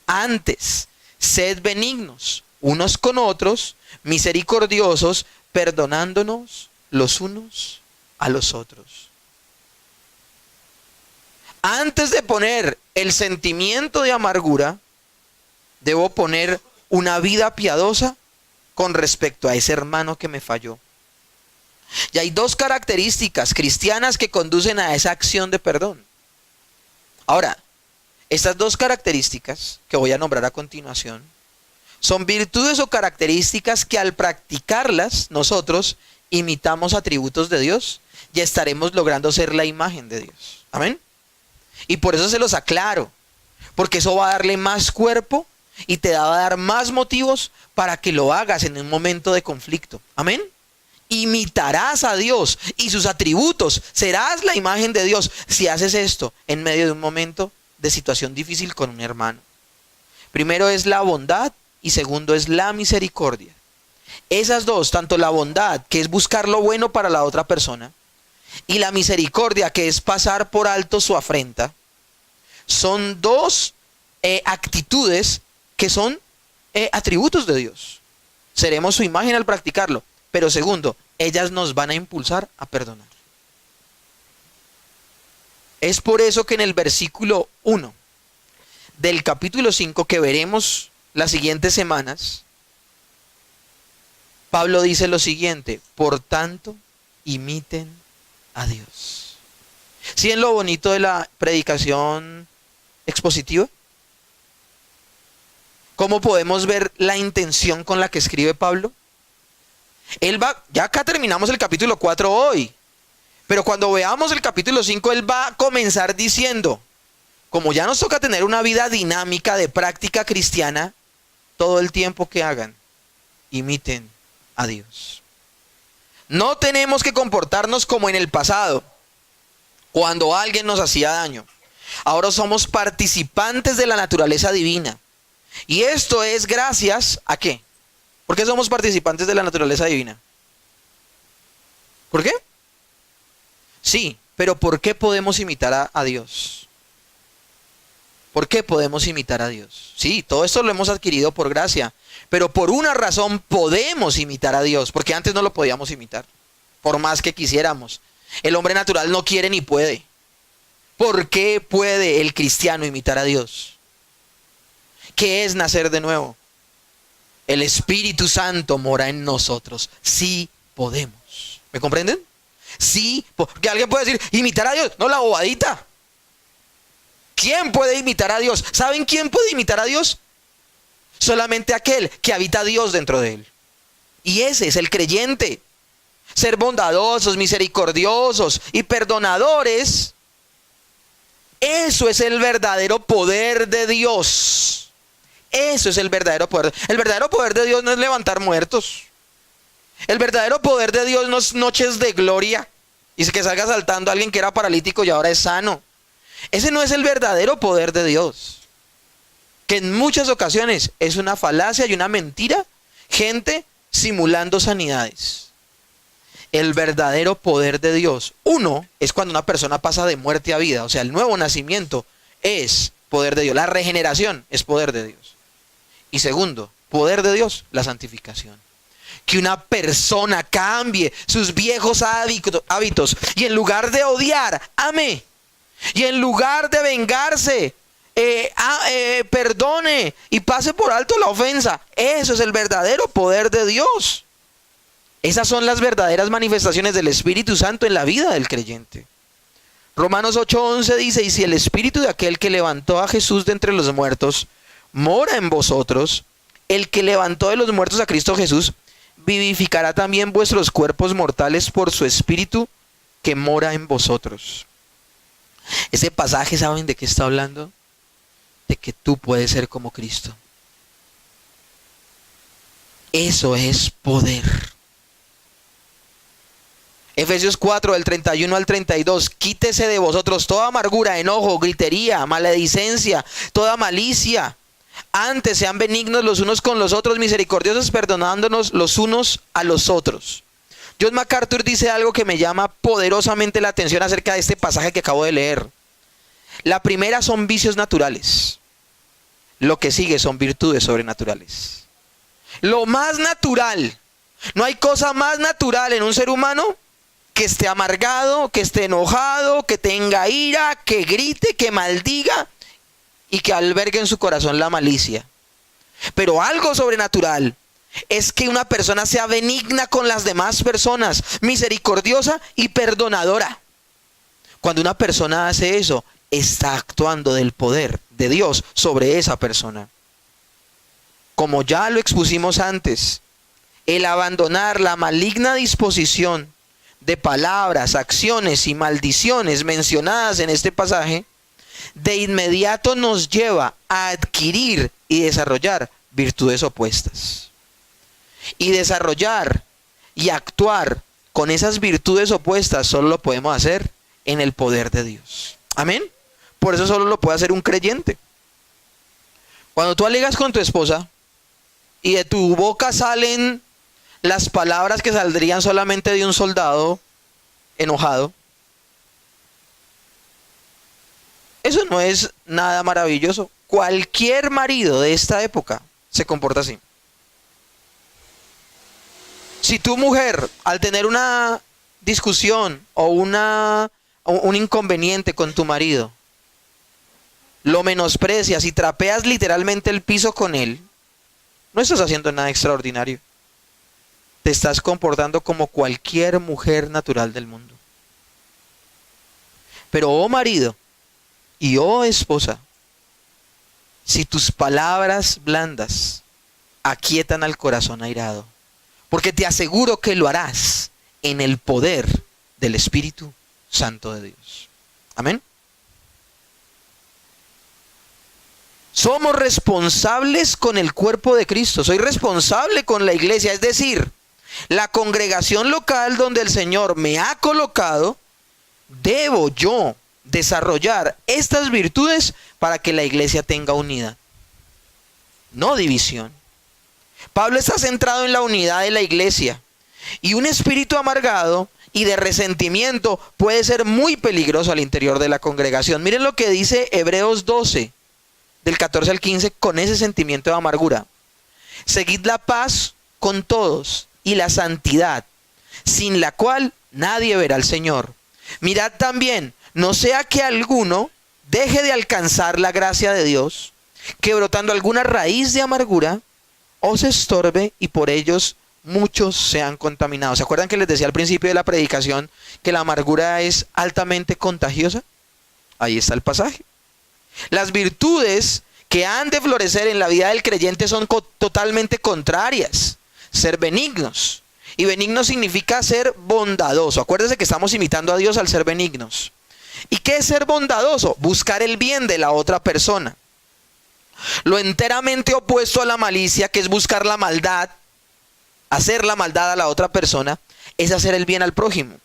Antes, sed benignos unos con otros, misericordiosos, perdonándonos los unos a los otros. Antes de poner el sentimiento de amargura, debo poner una vida piadosa con respecto a ese hermano que me falló. Y hay dos características cristianas que conducen a esa acción de perdón. Ahora, estas dos características que voy a nombrar a continuación son virtudes o características que al practicarlas nosotros imitamos atributos de Dios y estaremos logrando ser la imagen de Dios. Amén. Y por eso se los aclaro, porque eso va a darle más cuerpo y te va a dar más motivos para que lo hagas en un momento de conflicto. Amén. Imitarás a Dios y sus atributos, serás la imagen de Dios si haces esto en medio de un momento de situación difícil con un hermano. Primero es la bondad y segundo es la misericordia. Esas dos, tanto la bondad, que es buscar lo bueno para la otra persona, y la misericordia, que es pasar por alto su afrenta, son dos actitudes que son atributos de Dios. Seremos su imagen al practicarlo. Pero segundo, ellas nos van a impulsar a perdonar. Es por eso que en el versículo 1 del capítulo 5 que veremos las siguientes semanas, Pablo dice lo siguiente: por tanto, imiten a Dios. ¿Sí en lo bonito de la predicación expositiva? ¿Cómo podemos ver la intención con la que escribe Pablo? Ya acá terminamos el capítulo 4 hoy, pero cuando veamos el capítulo 5, él va a comenzar diciendo, como ya nos toca tener una vida dinámica de práctica cristiana, todo el tiempo que hagan, imiten a Dios. No tenemos que comportarnos como en el pasado, cuando alguien nos hacía daño. Ahora somos participantes de la naturaleza divina. Y esto es gracias a ¿qué? ¿Por qué somos participantes de la naturaleza divina? ¿Por qué? Sí, pero ¿por qué podemos imitar a Dios? ¿Por qué podemos imitar a Dios? Sí, todo esto lo hemos adquirido por gracia, pero por una razón podemos imitar a Dios, porque antes no lo podíamos imitar, por más que quisiéramos. El hombre natural no quiere ni puede. ¿Por qué puede el cristiano imitar a Dios? ¿Qué es nacer de nuevo? El Espíritu Santo mora en nosotros. Sí podemos. ¿Me comprenden? Sí, porque alguien puede decir, imitar a Dios. No, la bobadita. ¿Quién puede imitar a Dios? ¿Saben quién puede imitar a Dios? solamente aquel que habita Dios dentro de él. Y ese es el creyente. Ser bondadosos, misericordiosos y perdonadores, eso es el verdadero poder de Dios. Eso es el verdadero poder. El verdadero poder de Dios no es levantar muertos. El verdadero poder de Dios no es noches de gloria y que salga saltando a alguien que era paralítico y ahora es sano. Ese no es el verdadero poder de Dios. Que en muchas ocasiones es una falacia y una mentira. Gente simulando sanidades. El verdadero poder de Dios, uno, es cuando una persona pasa de muerte a vida. O sea, el nuevo nacimiento es poder de Dios. La regeneración es poder de Dios. Y segundo, poder de Dios, la santificación. Que una persona cambie sus viejos hábitos y en lugar de odiar, ame. Y en lugar de vengarse, perdone y pase por alto la ofensa. Eso es el verdadero poder de Dios. Esas son las verdaderas manifestaciones del Espíritu Santo en la vida del creyente. Romanos 8:11 dice: y si el Espíritu de aquel que levantó a Jesús de entre los muertos mora en vosotros, el que levantó de los muertos a Cristo Jesús vivificará también vuestros cuerpos mortales por su Espíritu que mora en vosotros. Ese pasaje, ¿saben de qué está hablando? De que tú puedes ser como Cristo. Eso es poder. Efesios 4, del 31 al 32. Quítese de vosotros toda amargura, enojo, gritería, maledicencia, toda malicia. Antes sean benignos los unos con los otros, misericordiosos, perdonándonos los unos a los otros. John MacArthur dice algo que me llama poderosamente la atención acerca de este pasaje que acabo de leer. La primera son vicios naturales. Lo que sigue son virtudes sobrenaturales. Lo más natural. No hay cosa más natural en un ser humano que esté amargado, que esté enojado, que tenga ira, que grite, que maldiga y que albergue en su corazón la malicia. Pero algo sobrenatural es que una persona sea benigna con las demás personas, misericordiosa y perdonadora. Cuando una persona hace eso, está actuando del poder de Dios sobre esa persona. Como ya lo expusimos antes, el abandonar la maligna disposición de palabras, acciones y maldiciones mencionadas en este pasaje, de inmediato nos lleva a adquirir y desarrollar virtudes opuestas. Y desarrollar y actuar con esas virtudes opuestas solo lo podemos hacer en el poder de Dios. Amén. Por eso solo lo puede hacer un creyente. Cuando tú alegas con tu esposa y de tu boca salen las palabras que saldrían solamente de un soldado enojado, eso no es nada maravilloso. Cualquier marido de esta época se comporta así. Si tu mujer, al tener una discusión o un inconveniente con tu marido, lo menosprecias y trapeas literalmente el piso con él, no estás haciendo nada extraordinario. Te estás comportando como cualquier mujer natural del mundo. Pero, oh marido y oh esposa, si tus palabras blandas aquietan al corazón airado, porque te aseguro que lo harás en el poder del Espíritu Santo de Dios. Amén. Somos responsables con el cuerpo de Cristo. Soy responsable con la iglesia, es decir, la congregación local donde el Señor me ha colocado. Debo yo desarrollar estas virtudes para que la iglesia tenga unidad, no división. Pablo está centrado en la unidad de la iglesia, y un espíritu amargado y de resentimiento puede ser muy peligroso al interior de la congregación. Miren lo que dice Hebreos 12, del 14 al 15, con ese sentimiento de amargura. Seguid la paz con todos y la santidad, sin la cual nadie verá al Señor. Mirad también, no sea que alguno deje de alcanzar la gracia de Dios, que brotando alguna raíz de amargura os estorbe y por ellos muchos sean contaminados. ¿Se acuerdan que les decía al principio de la predicación que la amargura es altamente contagiosa? Ahí está el pasaje. Las virtudes que han de florecer en la vida del creyente son totalmente contrarias. Ser benignos. Y benigno significa ser bondadoso. Acuérdese que estamos imitando a Dios al ser benignos. ¿Y qué es ser bondadoso? Buscar el bien de la otra persona. Lo enteramente opuesto a la malicia, que es buscar la maldad, hacer la maldad a la otra persona, es hacer el bien al prójimo.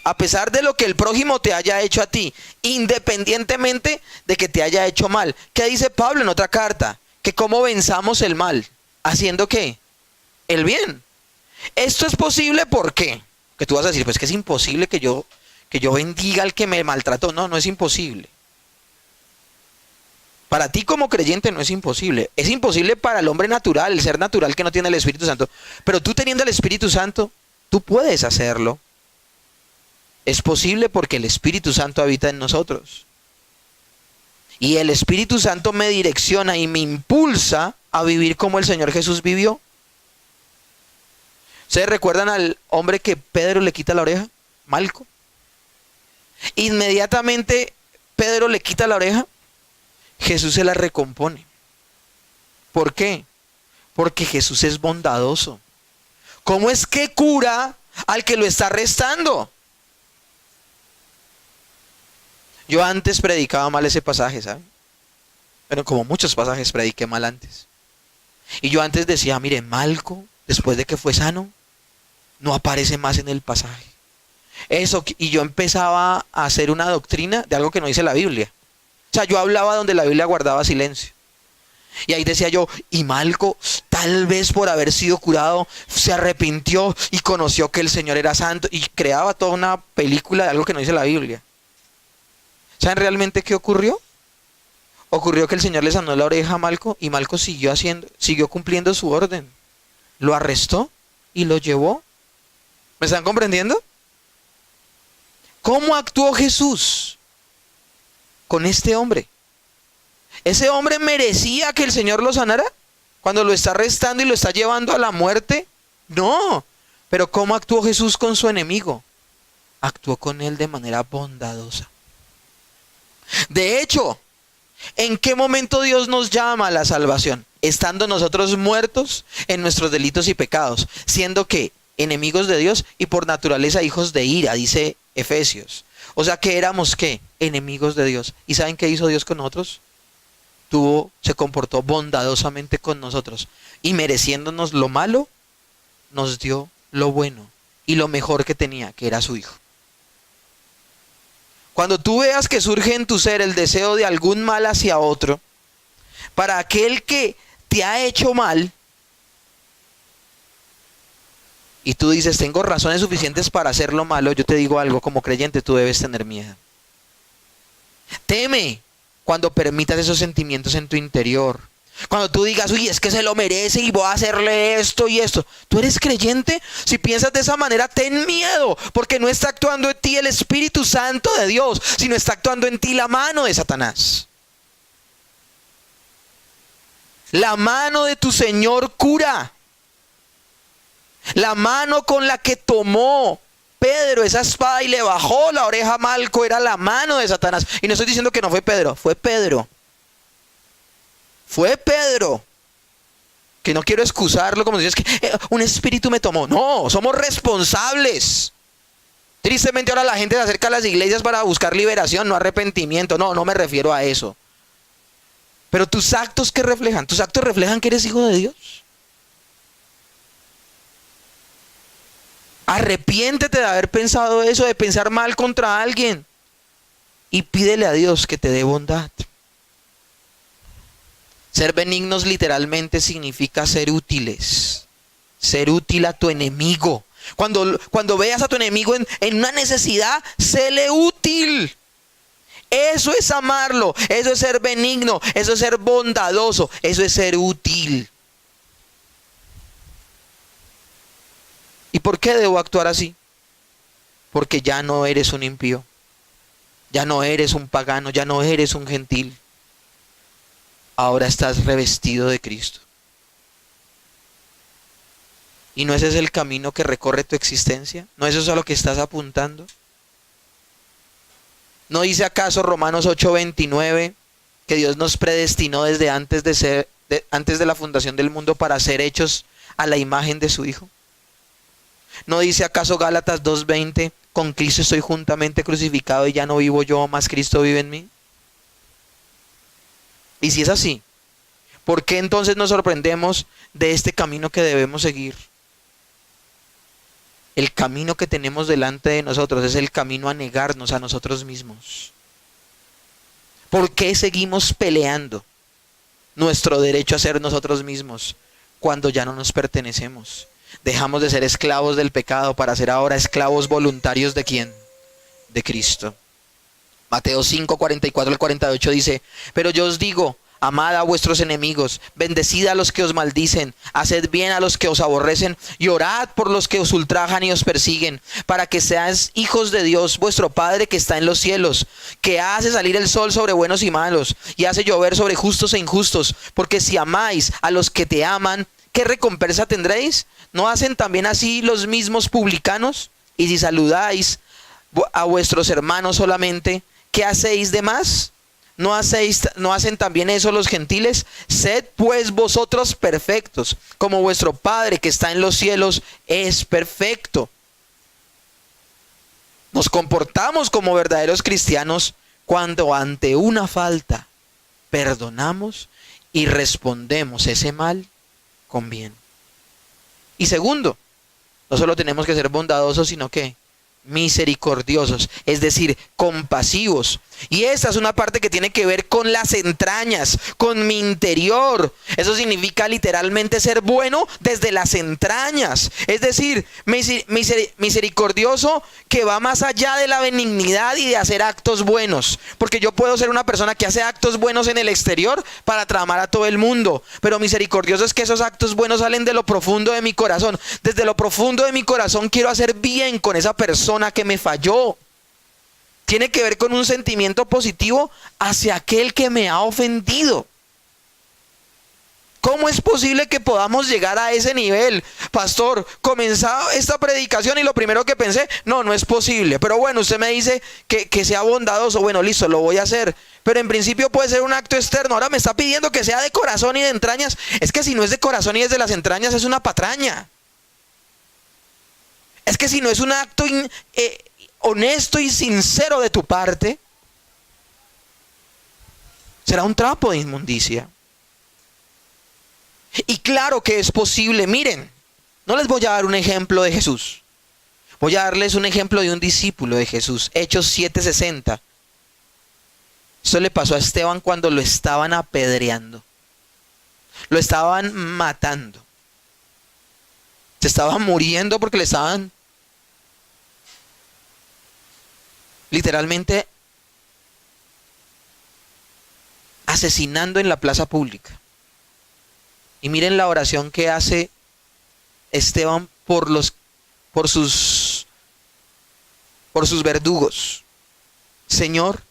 A pesar de lo que el prójimo te haya hecho a ti, independientemente de que te haya hecho mal. ¿Qué dice Pablo en otra carta? Que cómo venzamos el mal. ¿Haciendo qué? El bien. Esto es posible, ¿por qué? Que tú vas a decir, pues que es imposible que yo bendiga al que me maltrató. No, no es imposible. Para ti como creyente no es imposible. Es imposible para el hombre natural, el ser natural que no tiene el Espíritu Santo. Pero tú teniendo el Espíritu Santo, tú puedes hacerlo. Es posible porque el Espíritu Santo habita en nosotros. Y el Espíritu Santo me direcciona y me impulsa a vivir como el Señor Jesús vivió. ¿Ustedes recuerdan al hombre que Pedro le quita la oreja? Malco. Inmediatamente Pedro le quita la oreja. Jesús se la recompone. ¿Por qué? Porque Jesús es bondadoso. ¿Cómo es que cura al que lo está arrestando? Yo antes predicaba mal ese pasaje, ¿saben? Pero como muchos pasajes prediqué mal antes. Y yo antes decía, mire, Malco, después de que fue sano, no aparece más en el pasaje. Eso, y yo empezaba a hacer una doctrina de algo que no dice la Biblia. O sea, yo hablaba donde la Biblia guardaba silencio. Y ahí decía yo, y Malco, tal vez por haber sido curado, se arrepintió y conoció que el Señor era santo. Y creaba toda una película de algo que no dice la Biblia. ¿Saben realmente qué ocurrió? Ocurrió que el Señor le sanó la oreja a Malco y Malco siguió cumpliendo su orden. Lo arrestó y lo llevó. ¿Me están comprendiendo? ¿Cómo actuó Jesús con este hombre? ¿Ese hombre merecía que el Señor lo sanara cuando lo está arrestando y lo está llevando a la muerte? No. Pero ¿cómo actuó Jesús con su enemigo? Actuó con él de manera bondadosa. De hecho, ¿en qué momento Dios nos llama a la salvación? Estando nosotros muertos en nuestros delitos y pecados, siendo que enemigos de Dios y por naturaleza hijos de ira, dice Efesios. O sea que éramos ¿qué? Enemigos de Dios. ¿Y saben qué hizo Dios con nosotros? Se comportó bondadosamente con nosotros y mereciéndonos lo malo, nos dio lo bueno y lo mejor que tenía, que era su Hijo. Cuando tú veas que surge en tu ser el deseo de algún mal hacia otro, para aquel que te ha hecho mal, y tú dices, tengo razones suficientes para hacer lo malo, yo te digo algo, como creyente tú debes tener miedo. Teme cuando permitas esos sentimientos en tu interior. Cuando tú digas, uy, es que se lo merece y voy a hacerle esto y esto. ¿Tú eres creyente? Si piensas de esa manera, ten miedo, porque no está actuando en ti el Espíritu Santo de Dios, sino está actuando en ti la mano de Satanás. La mano de tu Señor cura. La mano con la que tomó Pedro esa espada y le bajó la oreja a Malco era la mano de Satanás. Y no estoy diciendo que no fue Pedro, fue Pedro. Fue Pedro. Que no quiero excusarlo como si es que un espíritu me tomó. No, somos responsables. Tristemente ahora la gente se acerca a las iglesias para buscar liberación, no arrepentimiento. No, no me refiero a eso. Pero tus actos, ¿qué reflejan? Tus actos reflejan que eres hijo de Dios. Arrepiéntete de haber pensado eso, de pensar mal contra alguien. Y pídele a Dios que te dé bondad. Ser benignos literalmente significa ser útiles. Ser útil a tu enemigo. Cuando veas a tu enemigo en una necesidad, séle útil. Eso es amarlo, eso es ser benigno, eso es ser bondadoso, eso es ser útil. ¿Y por qué debo actuar así? Porque ya no eres un impío, ya no eres un pagano, ya no eres un gentil. Ahora estás revestido de Cristo. ¿Y no ese es el camino que recorre tu existencia? ¿No eso es a lo que estás apuntando? ¿No dice acaso Romanos 8:29 que Dios nos predestinó desde antes de la fundación del mundo para ser hechos a la imagen de su Hijo? ¿No dice acaso Gálatas 2:20, con Cristo estoy juntamente crucificado y ya no vivo yo, mas Cristo vive en mí? Y si es así, ¿por qué entonces nos sorprendemos de este camino que debemos seguir? El camino que tenemos delante de nosotros es el camino a negarnos a nosotros mismos. ¿Por qué seguimos peleando nuestro derecho a ser nosotros mismos cuando ya no nos pertenecemos? Dejamos de ser esclavos del pecado para ser ahora esclavos voluntarios ¿de quién? De Cristo. Mateo 5, 44 al 48 dice, pero yo os digo, amad a vuestros enemigos, bendecid a los que os maldicen, haced bien a los que os aborrecen y orad por los que os ultrajan y os persiguen, para que seáis hijos de Dios, vuestro Padre que está en los cielos, que hace salir el sol sobre buenos y malos y hace llover sobre justos e injustos, porque si amáis a los que te aman, ¿qué recompensa tendréis? ¿No hacen también así los mismos publicanos? Y si saludáis a vuestros hermanos solamente, ¿qué hacéis de más? ¿No hacen también eso los gentiles? Sed pues vosotros perfectos, como vuestro Padre que está en los cielos es perfecto. Nos comportamos como verdaderos cristianos cuando ante una falta perdonamos y respondemos ese mal con bien. Y segundo, no solo tenemos que ser bondadosos, sino que misericordiosos, es decir, compasivos. Y esta es una parte que tiene que ver con las entrañas, con mi interior. Eso significa literalmente ser bueno desde las entrañas. Es decir, misericordioso que va más allá de la benignidad y de hacer actos buenos. Porque yo puedo ser una persona que hace actos buenos en el exterior para tramar a todo el mundo. Pero misericordioso es que esos actos buenos salen de lo profundo de mi corazón. Desde lo profundo de mi corazón quiero hacer bien con esa persona que me falló. Tiene que ver con un sentimiento positivo hacia aquel que me ha ofendido. ¿Cómo es posible que podamos llegar a ese nivel? Pastor, comenzaba esta predicación y lo primero que pensé, no es posible. Pero bueno, usted me dice que sea bondadoso. Bueno, listo, lo voy a hacer. Pero en principio puede ser un acto externo. Ahora me está pidiendo que sea de corazón y de entrañas. Es que si no es de corazón y es de las entrañas, es una patraña. Es que si no es un acto honesto y sincero de tu parte, será un trapo de inmundicia. Y claro que es posible. Miren, no les voy a dar un ejemplo de Jesús. Voy a darles un ejemplo de un discípulo de Jesús. Hechos 7:60. Esto le pasó a Esteban cuando lo estaban apedreando. Lo estaban matando. Se estaba muriendo porque le estaban literalmente asesinando en la plaza pública. Y miren la oración que hace Esteban por sus verdugos. Señor,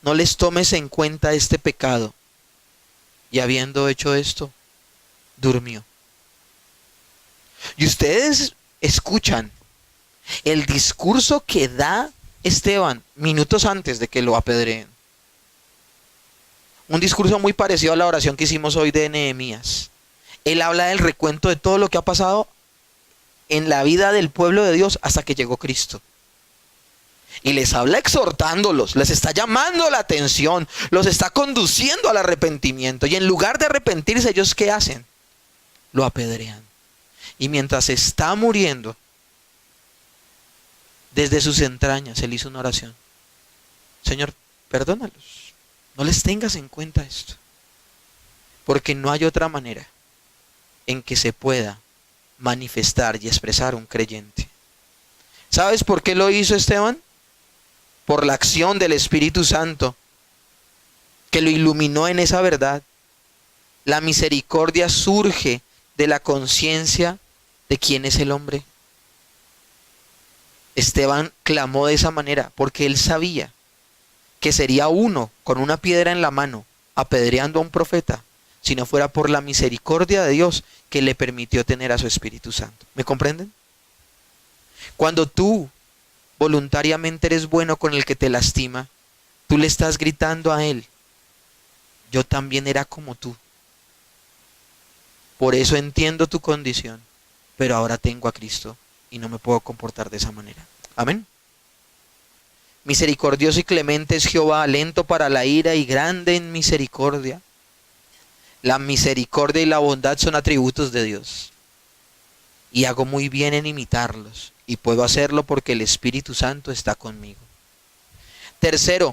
no les tomes en cuenta este pecado. Y habiendo hecho esto, durmió. Y ustedes escuchan el discurso que da Esteban minutos antes de que lo apedreen. Un discurso muy parecido a la oración que hicimos hoy de Nehemías. Él habla del recuento de todo lo que ha pasado en la vida del pueblo de Dios hasta que llegó Cristo. Y les habla exhortándolos, les está llamando la atención, los está conduciendo al arrepentimiento. Y en lugar de arrepentirse, ¿ellos qué hacen? Lo apedrean. Y mientras está muriendo, desde sus entrañas, él hizo una oración. Señor, perdónalos. No les tengas en cuenta esto. Porque no hay otra manera en que se pueda manifestar y expresar un creyente. ¿Sabes por qué lo hizo Esteban? Por la acción del Espíritu Santo que lo iluminó en esa verdad. La misericordia surge de la conciencia de quién es el hombre. Esteban clamó de esa manera porque él sabía que sería uno con una piedra en la mano apedreando a un profeta, si no fuera por la misericordia de Dios que le permitió tener a su Espíritu Santo. ¿Me comprenden? Cuando tú voluntariamente eres bueno con el que te lastima, tú le estás gritando a él yo también era como tú. Por eso entiendo tu condición, pero ahora tengo a Cristo y no me puedo comportar de esa manera. Amén. Misericordioso y clemente es Jehová, lento para la ira y grande en misericordia. La misericordia y la bondad son atributos de Dios. Y hago muy bien en imitarlos. Y puedo hacerlo porque el Espíritu Santo está conmigo. Tercer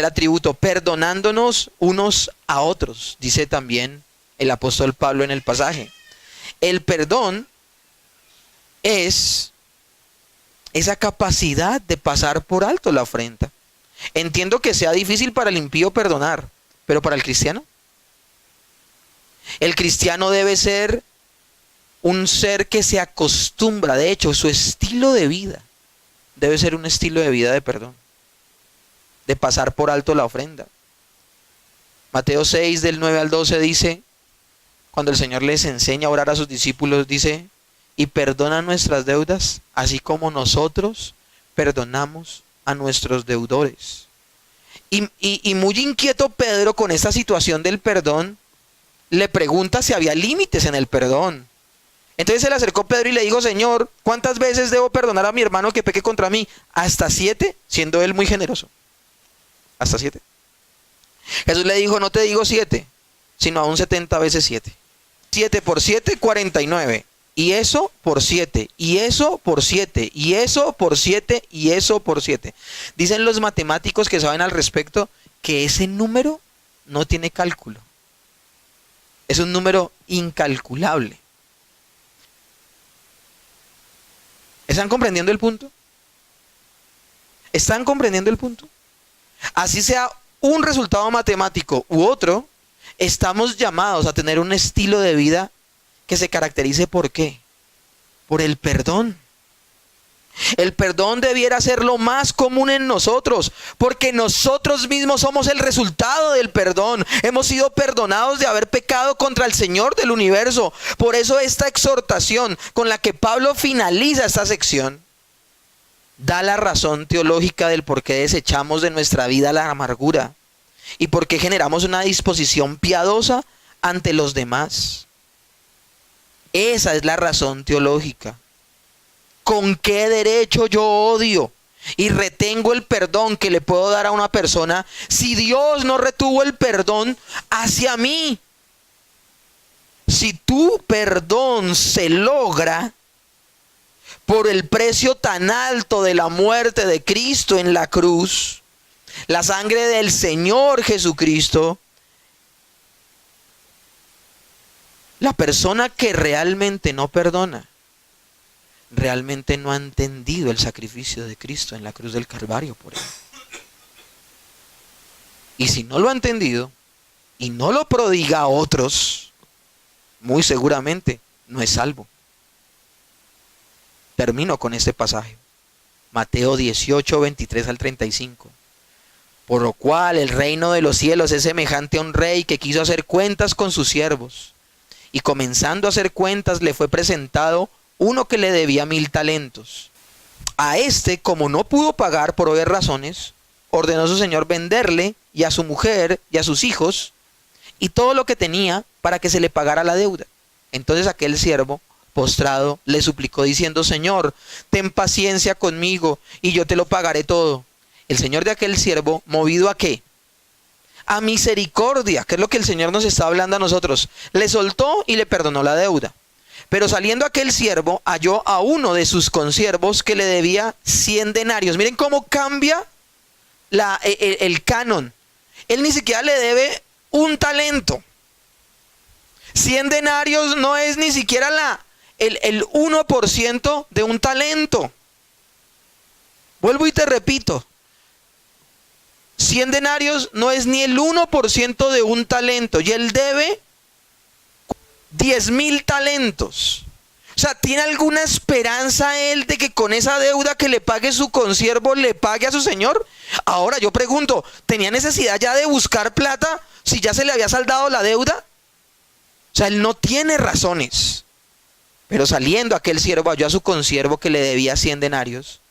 atributo, perdonándonos unos a otros, dice también el apóstol Pablo en el pasaje. El perdón es esa capacidad de pasar por alto la afrenta. Entiendo que sea difícil para el impío perdonar, pero para el cristiano debe ser un ser que se acostumbra, de hecho, su estilo de vida debe ser un estilo de vida de perdón, de pasar por alto la ofrenda. Mateo 6, del 9 al 12 dice, cuando el Señor les enseña a orar a sus discípulos, dice, y perdona nuestras deudas, así como nosotros perdonamos a nuestros deudores. Y muy inquieto Pedro con esta situación del perdón, le pregunta si había límites en el perdón. Entonces se le acercó Pedro y le dijo, Señor, ¿cuántas veces debo perdonar a mi hermano que peque contra mí? ¿Hasta 7? Siendo él muy generoso. ¿Hasta 7? Jesús le dijo, no te digo 7, sino aún 70 veces 7. 7 por 7, 49. Y eso por 7, y eso por 7, y eso por 7, y eso por 7. Dicen los matemáticos que saben al respecto que ese número no tiene cálculo. Es un número incalculable. ¿Están comprendiendo el punto? ¿Están comprendiendo el punto? Así sea un resultado matemático u otro, estamos llamados a tener un estilo de vida que se caracterice ¿por qué? Por el perdón. El perdón debiera ser lo más común en nosotros, porque nosotros mismos somos el resultado del perdón. Hemos sido perdonados de haber pecado contra el Señor del universo. Por eso esta exhortación con la que Pablo finaliza esta sección da la razón teológica del por qué desechamos de nuestra vida la amargura y por qué generamos una disposición piadosa ante los demás. Esa es la razón teológica. ¿Con qué derecho yo odio y retengo el perdón que le puedo dar a una persona si Dios no retuvo el perdón hacia mí? Si tu perdón se logra por el precio tan alto de la muerte de Cristo en la cruz, la sangre del Señor Jesucristo, la persona que realmente no perdona, realmente no ha entendido el sacrificio de Cristo en la cruz del Calvario por él. Y si no lo ha entendido y no lo prodiga a otros, muy seguramente no es salvo. Termino con este pasaje. Mateo 18, 23 al 35. Por lo cual el reino de los cielos es semejante a un rey que quiso hacer cuentas con sus siervos. Y comenzando a hacer cuentas le fue presentado uno que le debía 1000 talentos. A este, como no pudo pagar por obvias razones, ordenó a su señor venderle y a su mujer y a sus hijos y todo lo que tenía para que se le pagara la deuda. Entonces aquel siervo, postrado, le suplicó diciendo, Señor, ten paciencia conmigo y yo te lo pagaré todo. El señor de aquel siervo, movido ¿a qué? A misericordia, que es lo que el Señor nos está hablando a nosotros, le soltó y le perdonó la deuda. Pero saliendo aquel siervo, halló a uno de sus consiervos que le debía 100 denarios. Miren cómo cambia el canon. Él ni siquiera le debe un talento. 100 denarios no es ni siquiera el 1% de un talento. Vuelvo y te repito. 100 denarios no es ni el 1% de un talento. Y él debe 10,000 talentos. O sea, ¿tiene alguna esperanza él de que con esa deuda que le pague su consiervo le pague a su señor? Ahora yo pregunto, ¿tenía necesidad ya de buscar plata si ya se le había saldado la deuda? O sea, él no tiene razones. Pero saliendo aquel siervo halló a su consiervo que le debía 100 denarios.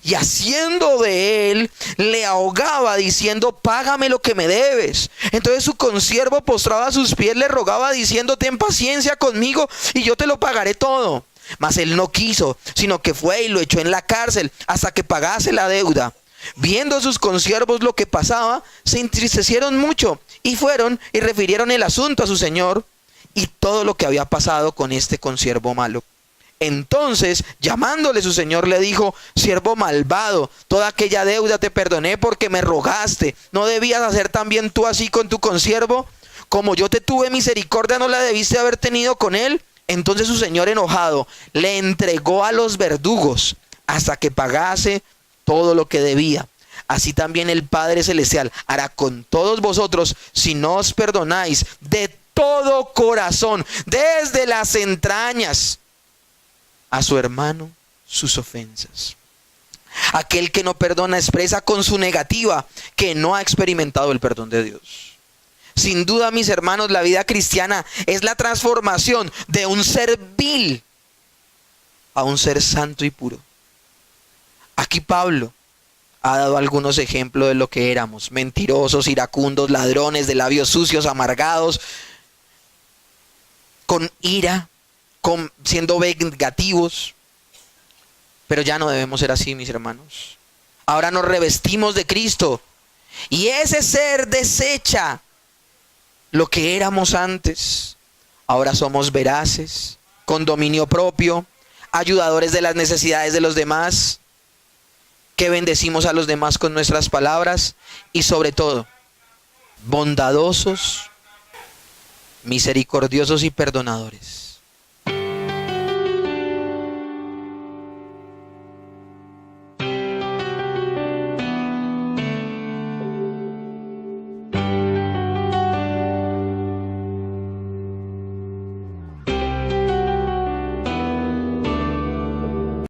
Y haciendo de él le ahogaba diciendo: págame lo que me debes. Entonces su consiervo, postrado a sus pies, le rogaba diciendo: ten paciencia conmigo y yo te lo pagaré todo. Mas él no quiso, sino que fue y lo echó en la cárcel hasta que pagase la deuda. Viendo sus consiervos lo que pasaba, se entristecieron mucho y fueron y refirieron el asunto a su señor y todo lo que había pasado con este consiervo malo. Entonces, llamándole su señor, le dijo: siervo malvado, toda aquella deuda te perdoné porque me rogaste. ¿No debías hacer también tú así con tu consiervo? Como yo te tuve misericordia, ¿no la debiste haber tenido con él? Entonces su señor, enojado, le entregó a los verdugos hasta que pagase todo lo que debía. Así también el Padre Celestial hará con todos vosotros si no os perdonáis de todo corazón, desde las entrañas, a su hermano sus ofensas. Aquel que no perdona expresa con su negativa que no ha experimentado el perdón de Dios. Sin duda, mis hermanos, la vida cristiana es la transformación de un ser vil a un ser santo y puro. Aquí Pablo ha dado algunos ejemplos de lo que éramos: mentirosos, iracundos, ladrones, de labios sucios, amargados, con ira, siendo vengativos. Pero ya no debemos ser así, mis hermanos. Ahora nos revestimos de Cristo y ese ser desecha lo que éramos antes. Ahora somos veraces, con dominio propio, ayudadores de las necesidades de los demás, que bendecimos a los demás con nuestras palabras y sobre todo, bondadosos, misericordiosos y perdonadores.